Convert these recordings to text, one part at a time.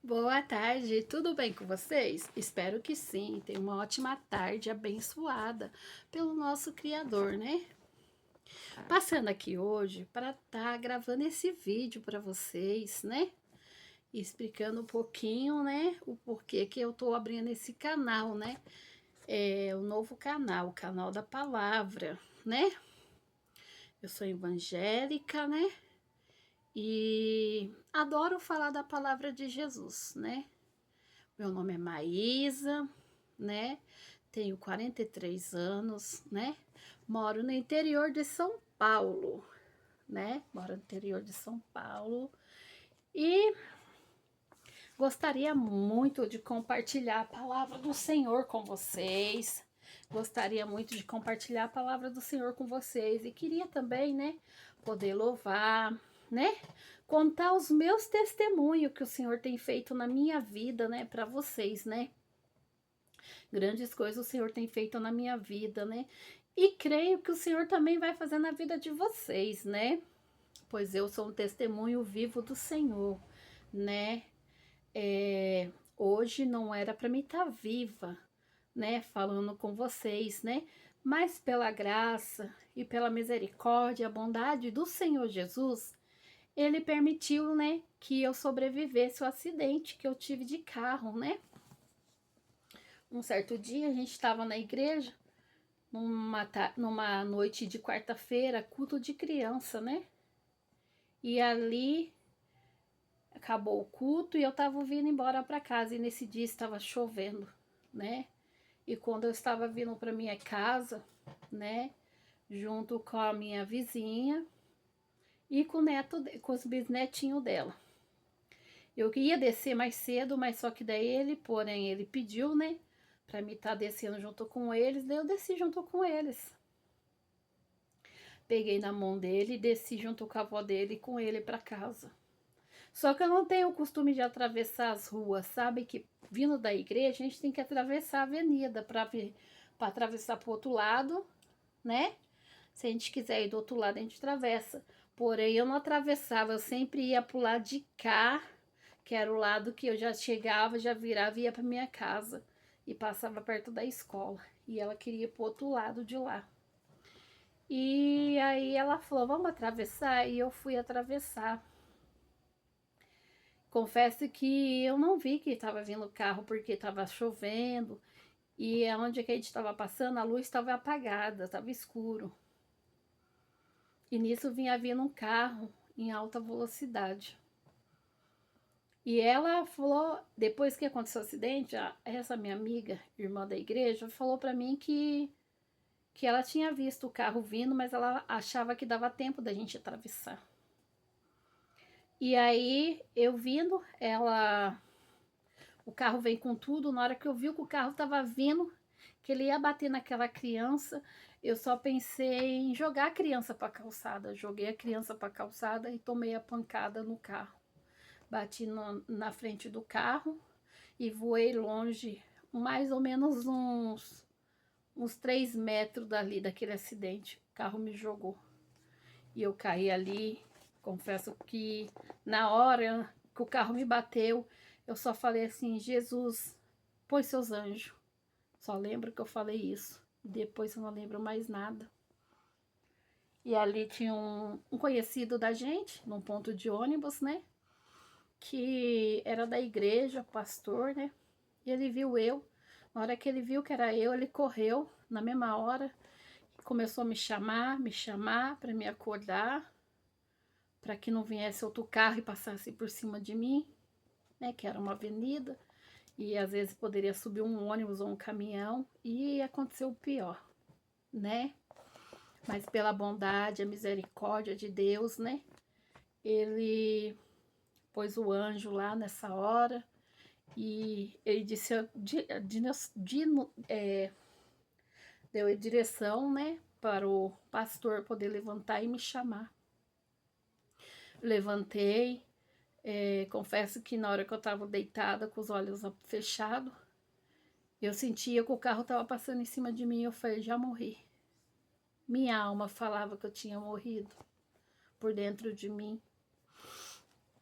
Boa tarde, tudo bem com vocês? Espero que sim. Tenha uma ótima tarde abençoada pelo nosso Criador, né? Passando aqui hoje para estar gravando esse vídeo para vocês, né? Explicando um pouquinho, né? O porquê que eu tô abrindo esse canal, né? É o novo canal, o canal da palavra, né? Eu sou evangélica, né? E adoro falar da palavra de Jesus, né? Meu nome é Maísa, né? Tenho 43 anos, né? Moro no interior de São Paulo, né? Moro no interior de São Paulo e gostaria muito de compartilhar a palavra do Senhor com vocês. Gostaria muito de compartilhar a palavra do Senhor com vocês e queria também, né, poder louvar, né? Contar os meus testemunhos que o Senhor tem feito na minha vida, né, para vocês, né? Grandes coisas o Senhor tem feito na minha vida, né? E creio que o Senhor também vai fazer na vida de vocês, né? Pois eu sou um testemunho vivo do Senhor, né? Hoje não era para mim estar viva, né? Falando com vocês, né? Mas pela graça e pela misericórdia, a bondade do Senhor Jesus, Ele permitiu, né? Que eu sobrevivesse ao acidente que eu tive de carro, né? Um certo dia a gente estava na igreja numa noite de quarta-feira, culto de criança, né? E ali acabou o culto e eu tava vindo embora para casa e nesse dia estava chovendo, né? E quando eu estava vindo para minha casa, né, junto com a minha vizinha e com o neto, com os bisnetinhos dela. Eu ia descer mais cedo, mas só que daí ele pediu, né, para mim estar descendo junto com eles, daí eu desci junto com eles. Peguei na mão dele e desci junto com a avó dele e com ele para casa. Só que eu não tenho o costume de atravessar as ruas, sabe? Que vindo da igreja a gente tem que atravessar a avenida para atravessar para o outro lado, né? Se a gente quiser ir do outro lado, a gente atravessa. Porém, eu não atravessava, eu sempre ia pro lado de cá, que era o lado que eu já chegava, já virava e ia para minha casa. E passava perto da escola. E ela queria ir pro outro lado de lá. E aí ela falou, vamos atravessar? E eu fui atravessar. Confesso que eu não vi que estava vindo o carro porque estava chovendo. E onde que a gente estava passando, a luz estava apagada, estava escuro. E nisso vinha vindo um carro em alta velocidade. E ela falou, depois que aconteceu o acidente, essa minha amiga, irmã da igreja, falou para mim que ela tinha visto o carro vindo, mas ela achava que dava tempo da gente atravessar. E aí, eu vindo, o carro veio com tudo. Na hora que eu vi que o carro estava vindo, que ele ia bater naquela criança, eu só pensei em jogar a criança para a calçada. Joguei a criança para a calçada e tomei a pancada no carro. Bati na frente do carro e voei longe, mais ou menos uns 3 metros dali daquele acidente. O carro me jogou e eu caí ali. Confesso que na hora que o carro me bateu, eu só falei assim: Jesus, põe seus anjos. Só lembro que eu falei isso. Depois eu não lembro mais nada. E ali tinha um conhecido da gente, num ponto de ônibus, né? Que era da igreja, pastor, né? E ele viu eu. Na hora que ele viu que era eu, ele correu na mesma hora. Começou a me chamar para me acordar, para que não viesse outro carro e passasse por cima de mim, né? Que era uma avenida. E às vezes poderia subir um ônibus ou um caminhão e aconteceu o pior, né? Mas pela bondade, a misericórdia de Deus, né? Ele pôs o anjo lá nessa hora e ele disse, deu direção, né? Para o pastor poder levantar e me chamar. Levantei, confesso que na hora que eu estava deitada com os olhos fechados, eu sentia que o carro estava passando em cima de mim e eu falei, já morri. Minha alma falava que eu tinha morrido por dentro de mim.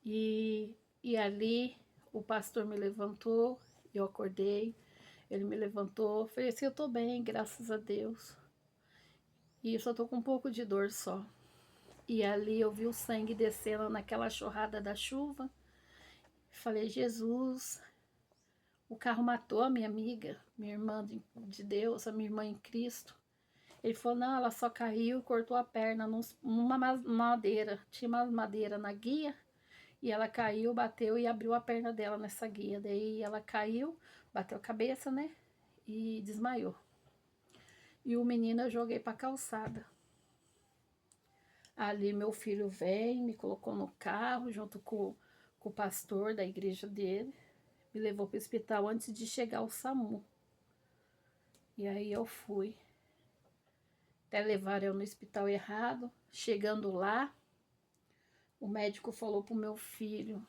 E ali o pastor me levantou, eu acordei, ele me levantou, falei assim, eu tô bem, graças a Deus. E eu só tô com um pouco de dor só. E ali eu vi o sangue descendo naquela chorrada da chuva. Falei, Jesus, o carro matou a minha amiga, minha irmã de Deus, a minha irmã em Cristo. Ele falou, não, ela só caiu, cortou a perna numa madeira. Tinha uma madeira na guia e ela caiu, bateu e abriu a perna dela nessa guia. Daí ela caiu, bateu a cabeça, né? E desmaiou. E o menino eu joguei pra calçada. Ali meu filho vem, me colocou no carro junto com o pastor da igreja dele. Me levou para o hospital antes de chegar o SAMU. E aí eu fui. Até levaram eu no hospital errado. Chegando lá, o médico falou pro meu filho,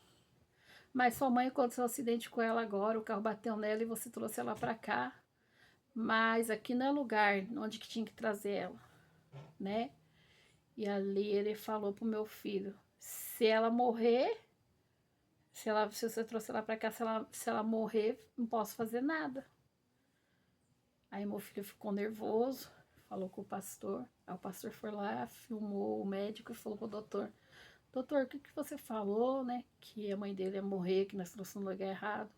mas sua mãe aconteceu um acidente com ela agora, o carro bateu nela e você trouxe ela para cá. Mas aqui não é lugar onde que tinha que trazer ela, né? E ali ele falou pro meu filho, se ela morrer, se você trouxe ela para cá, se ela morrer, não posso fazer nada. Aí meu filho ficou nervoso, falou com o pastor. Aí o pastor foi lá, filmou o médico e falou pro doutor, doutor, o que você falou, né? Que a mãe dele ia morrer, que nós trouxemos no lugar errado.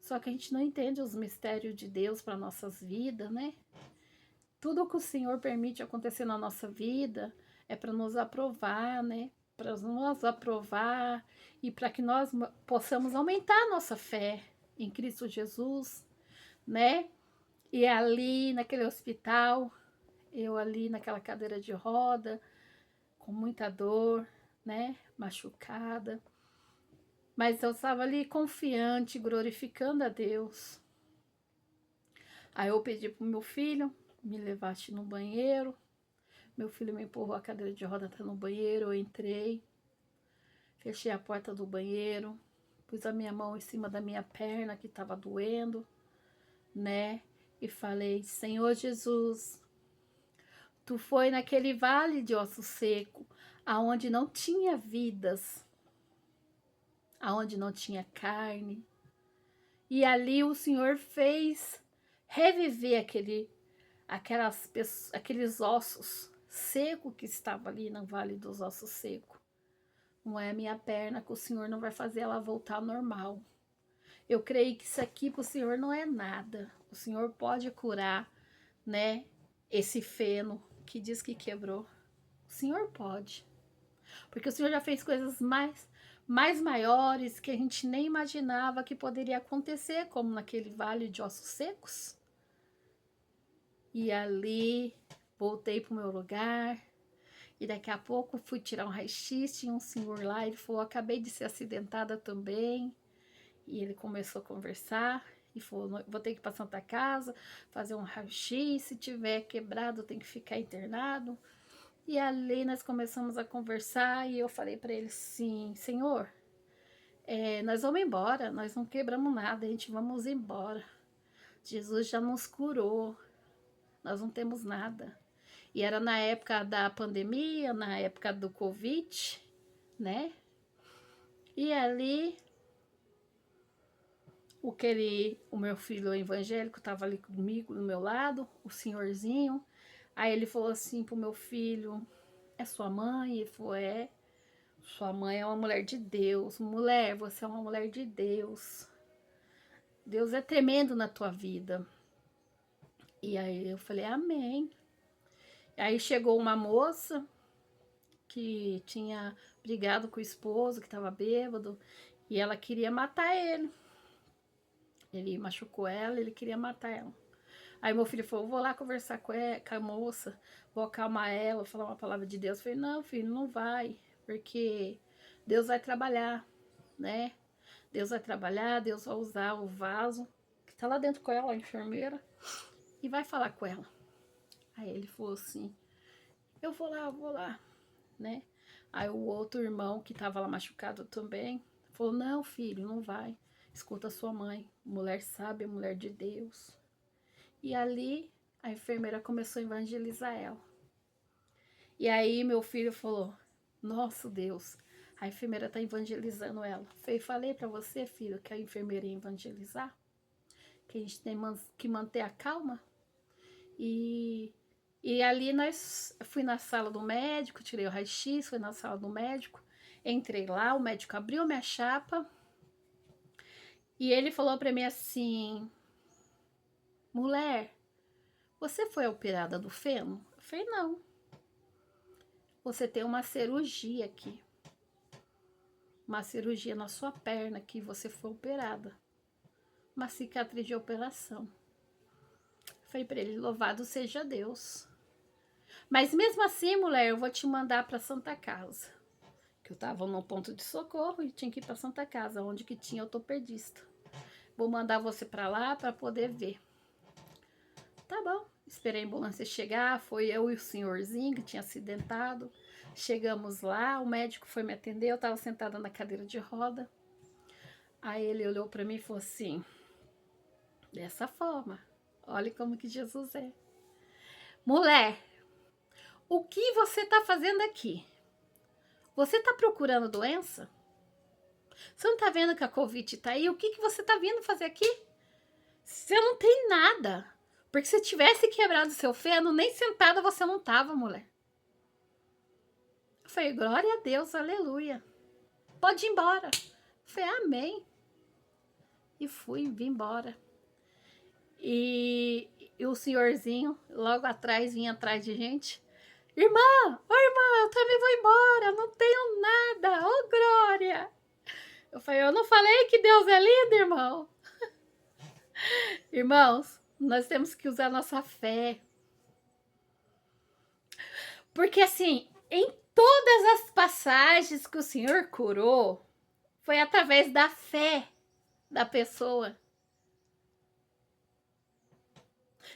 Só que a gente não entende os mistérios de Deus para nossas vidas, né? Tudo que o Senhor permite acontecer na nossa vida é para nos aprovar, né? Para nos aprovar e para que nós possamos aumentar a nossa fé em Cristo Jesus, né? E ali naquele hospital, eu ali naquela cadeira de roda, com muita dor, né? Machucada. Mas eu estava ali confiante, glorificando a Deus. Aí eu pedi pro meu filho me levasse no banheiro. Meu filho me empurrou a cadeira de roda até no banheiro, eu entrei. Fechei a porta do banheiro, pus a minha mão em cima da minha perna que estava doendo, né? E falei, Senhor Jesus, Tu foi naquele vale de osso seco, aonde não tinha vidas, aonde não tinha carne. E ali o Senhor fez reviver aqueles ossos secos que estavam ali no vale dos ossos secos. Não é a minha perna que o Senhor não vai fazer ela voltar ao normal. Eu creio que isso aqui para o Senhor não é nada. O Senhor pode curar, né, esse feno que diz que quebrou. O Senhor pode. Porque o Senhor já fez coisas mais maiores que a gente nem imaginava que poderia acontecer, como naquele vale de ossos secos. E ali voltei para o meu lugar. E daqui a pouco fui tirar um raio-x, tinha um senhor lá, ele falou, acabei de ser acidentada também. E ele começou a conversar e falou, vou ter que ir para Santa Casa, fazer um raio-x, se tiver quebrado tem que ficar internado. E ali nós começamos a conversar e eu falei para ele assim, Senhor, nós vamos embora, nós não quebramos nada, a gente vamos embora. Jesus já nos curou, nós não temos nada. E era na época da pandemia, na época do Covid, né? E ali, o meu filho evangélico estava ali comigo, do meu lado, o senhorzinho. Aí ele falou assim pro meu filho, é sua mãe? Ele falou, é. Sua mãe é uma mulher de Deus. Mulher, você é uma mulher de Deus. Deus é tremendo na tua vida. E aí eu falei, amém. Aí chegou uma moça que tinha brigado com o esposo, que estava bêbado, e ela queria matar ele. Ele machucou ela, ele queria matar ela. Aí meu filho falou, vou lá conversar com a moça, vou acalmar ela, falar uma palavra de Deus. Eu falei, não, filho, não vai, porque Deus vai trabalhar, né? Deus vai trabalhar, Deus vai usar o vaso, que tá lá dentro com ela, a enfermeira, e vai falar com ela. Aí ele falou assim, eu vou lá, né? Aí o outro irmão que tava lá machucado também, falou, não, filho, não vai. Escuta a sua mãe, mulher sábia, mulher de Deus. E ali a enfermeira começou a evangelizar ela. E aí meu filho falou, nossa Deus, A enfermeira tá evangelizando ela. Falei para você, filho, que a enfermeira ia evangelizar, que a gente tem que manter a calma. E ali fui na sala do médico, tirei o raio-x, fui na sala do médico, entrei lá, o médico abriu minha chapa e ele falou para mim assim: mulher, você foi operada do fêmur? Eu falei, não. Você tem uma cirurgia aqui. Uma cirurgia na sua perna que você foi operada. Uma cicatriz de operação. Eu falei para ele, louvado seja Deus. Mas mesmo assim, mulher, eu vou te mandar para Santa Casa. Que eu tava num ponto de socorro e tinha que ir para Santa Casa, onde que tinha ortopedista. Vou mandar você para lá para poder ver. Tá bom. Esperei a ambulância chegar, foi eu e o senhorzinho que tinha acidentado. Chegamos lá, o médico foi me atender, eu tava sentada na cadeira de roda. Aí ele olhou para mim e falou assim: dessa forma, olha como que Jesus é. Mulher, o que você tá fazendo aqui? Você tá procurando doença? Você não tá vendo que a Covid tá aí? O que você tá vindo fazer aqui? Você não tem nada. Porque se tivesse quebrado seu feno, nem sentada você não tava, mulher. Eu falei, glória a Deus, aleluia. Pode ir embora. Eu falei, amém. E vim embora. E o senhorzinho, logo atrás, vinha atrás de gente. Irmã, eu também vou embora, não tenho nada, ô glória. Eu falei, eu não falei que Deus é lindo, irmão? Irmãos, nós temos que usar nossa fé. Porque assim, em todas as passagens que o Senhor curou, foi através da fé da pessoa.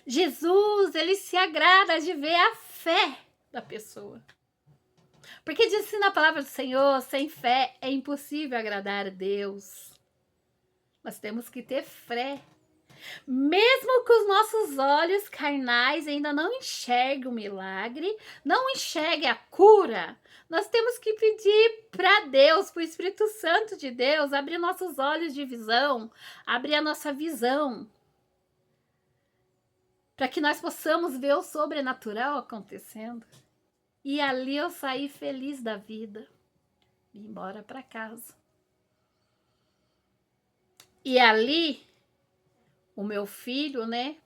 Jesus, ele se agrada de ver a fé da pessoa. Porque diz assim na palavra do Senhor, sem fé é impossível agradar a Deus. Nós temos que ter fé. Mesmo que os nossos olhos carnais ainda não enxerguem o milagre, não enxerguem a cura, nós temos que pedir para Deus, para o Espírito Santo de Deus, abrir nossos olhos de visão, abrir a nossa visão, para que nós possamos ver o sobrenatural acontecendo. E ali eu saí feliz da vida, vim embora para casa. E ali o meu filho, né,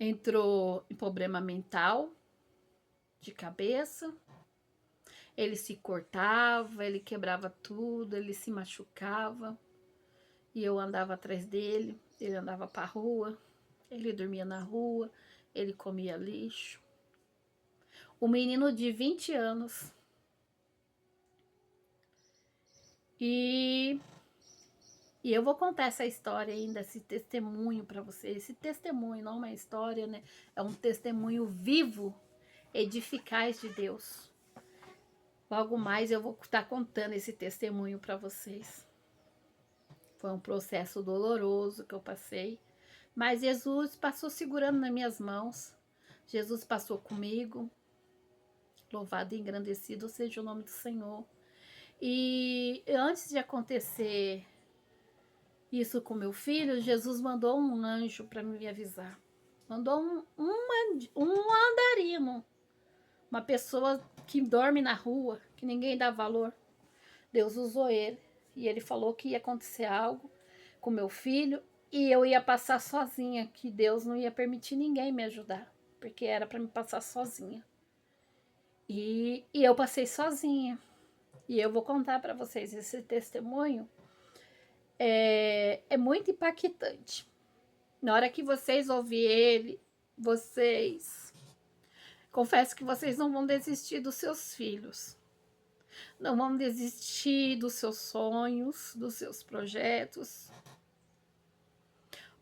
entrou em problema mental, de cabeça. Ele se cortava, ele quebrava tudo, ele se machucava. E eu andava atrás dele, ele andava para a rua, ele dormia na rua, ele comia lixo. O menino de 20 anos. E eu vou contar essa história ainda, esse testemunho para vocês. Esse testemunho não é uma história, né? É um testemunho vivo, eficaz de Deus. Logo mais eu vou estar contando esse testemunho para vocês. Foi um processo doloroso que eu passei, mas Jesus passou segurando nas minhas mãos. Jesus passou comigo. Louvado e engrandecido seja o nome do Senhor. E antes de acontecer isso com meu filho, Jesus mandou um anjo para me avisar. Mandou um andarino, uma pessoa que dorme na rua, que ninguém dá valor. Deus usou ele e ele falou que ia acontecer algo com meu filho e eu ia passar sozinha, que Deus não ia permitir ninguém me ajudar, porque era para me passar sozinha. E eu passei sozinha. E eu vou contar para vocês esse testemunho. É muito impactante. Na hora que vocês ouvirem ele, confesso que vocês não vão desistir dos seus filhos. Não vão desistir dos seus sonhos, dos seus projetos.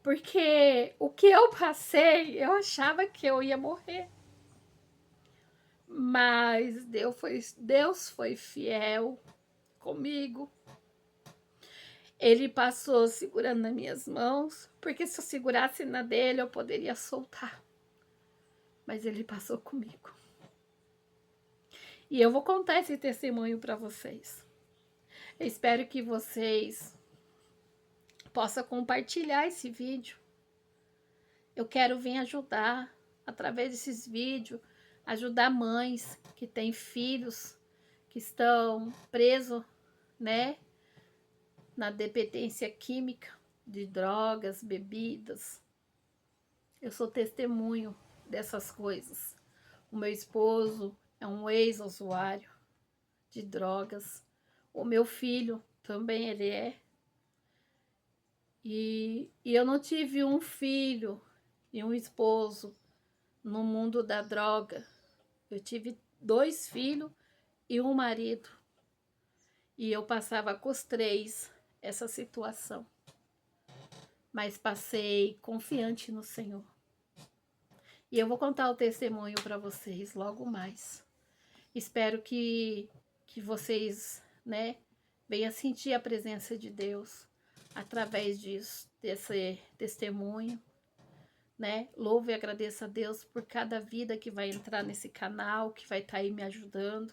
Porque o que eu passei, eu achava que eu ia morrer. Mas Deus foi fiel comigo. Ele passou segurando nas minhas mãos, porque se eu segurasse na dele, eu poderia soltar. Mas ele passou comigo. E eu vou contar esse testemunho para vocês. Eu espero que vocês possam compartilhar esse vídeo. Eu quero vir ajudar, através desses vídeos, ajudar mães que têm filhos que estão presos, né, na dependência química de drogas, bebidas. Eu sou testemunho dessas coisas. O meu esposo é um ex-usuário de drogas. O meu filho também ele é. E eu não tive um filho e um esposo no mundo da droga. Eu tive 2 filhos e um marido. E eu passava com os 3 essa situação. Mas passei confiante no Senhor. E eu vou contar o testemunho para vocês logo mais. Espero que vocês, né, venham sentir a presença de Deus através disso, desse testemunho, né? Louvo e agradeço a Deus por cada vida que vai entrar nesse canal, que vai estar aí me ajudando.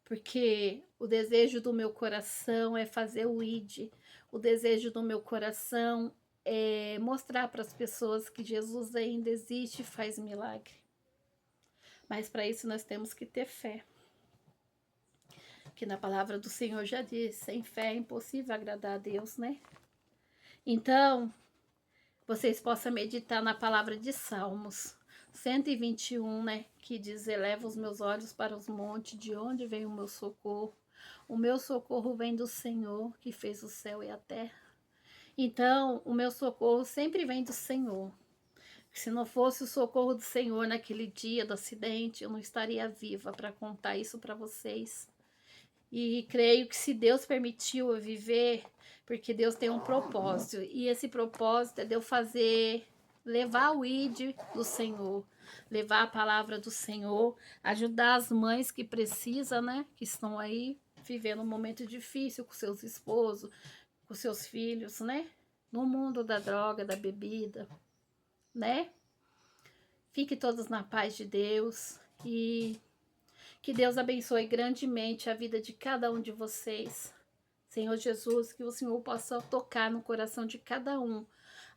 Porque o desejo do meu coração é fazer o ID. O desejo do meu coração é mostrar para as pessoas que Jesus ainda existe e faz milagre. Mas para isso nós temos que ter fé. Que na palavra do Senhor já diz, sem fé é impossível agradar a Deus, né? Então, vocês possam meditar na palavra de Salmos 121, né? Que diz, eleva os meus olhos para os montes, de onde vem o meu socorro? O meu socorro vem do Senhor, que fez o céu e a terra. Então, o meu socorro sempre vem do Senhor. Se não fosse o socorro do Senhor naquele dia do acidente, eu não estaria viva para contar isso para vocês. E creio que se Deus permitiu eu viver, porque Deus tem um propósito. E esse propósito é de eu fazer, levar o ID do Senhor, levar a palavra do Senhor, ajudar as mães que precisam, né? Que estão aí vivendo um momento difícil com seus esposos, com seus filhos, né? No mundo da droga, da bebida, né? Fiquem todos na paz de Deus e que Deus abençoe grandemente a vida de cada um de vocês. Senhor Jesus, que o Senhor possa tocar no coração de cada um,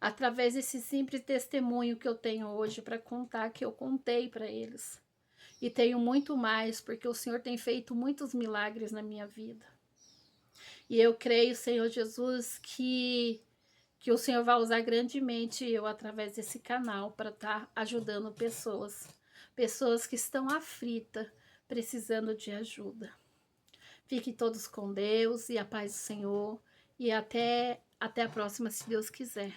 através desse simples testemunho que eu tenho hoje para contar, que eu contei para eles. E tenho muito mais, porque o Senhor tem feito muitos milagres na minha vida. E eu creio, Senhor Jesus, que o Senhor vai usar grandemente eu através desse canal para estar ajudando pessoas. Pessoas que estão aflitas, precisando de ajuda. Fiquem todos com Deus e a paz do Senhor. E até a próxima, se Deus quiser.